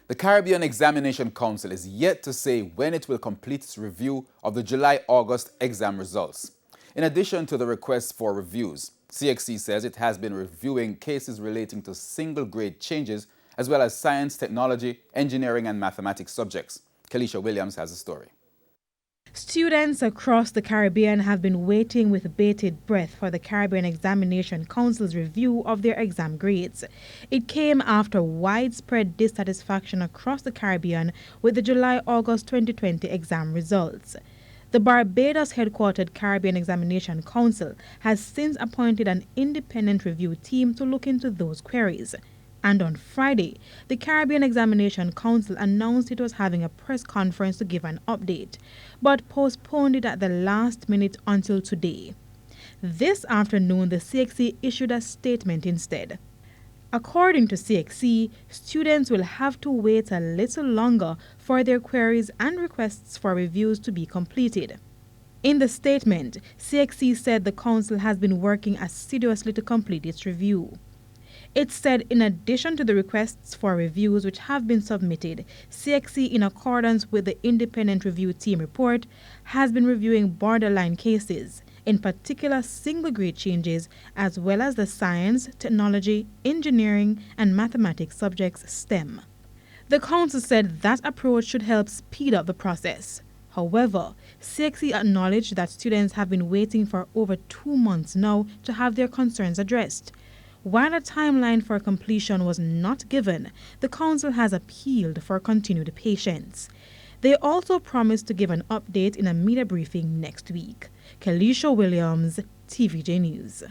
The Caribbean Examination Council is yet to say when it will complete its review of the July-August exam results. In addition to the requests for reviews, CXC says it has been reviewing cases relating to single-grade changes as well as science, technology, engineering and mathematics subjects. Kelisha Williams has the story. Students across the Caribbean have been waiting with bated breath for the Caribbean Examination Council's review of their exam grades. It came after widespread dissatisfaction across the Caribbean with the July-August 2020 exam results. The Barbados-headquartered Caribbean Examination Council has since appointed an independent review team to look into those queries. And on Friday, the Caribbean Examination Council announced it was having a press conference to give an update, but postponed it at the last minute until today. This afternoon, the CXC issued a statement instead. According to CXC, students will have to wait a little longer for their queries and requests for reviews to be completed. In the statement, CXC said the council has been working assiduously to complete its review. It said in addition to the requests for reviews which have been submitted, CXC, in accordance with the independent review team report, has been reviewing borderline cases, in particular single-grade changes, as well as the science, technology, engineering, and mathematics subjects STEM. The council said that approach should help speed up the process. However, CXC acknowledged that students have been waiting for over 2 months now to have their concerns addressed. While a timeline for completion was not given, the council has appealed for continued patience. They also promised to give an update in a media briefing next week. Kelisha Williams, TVJ News.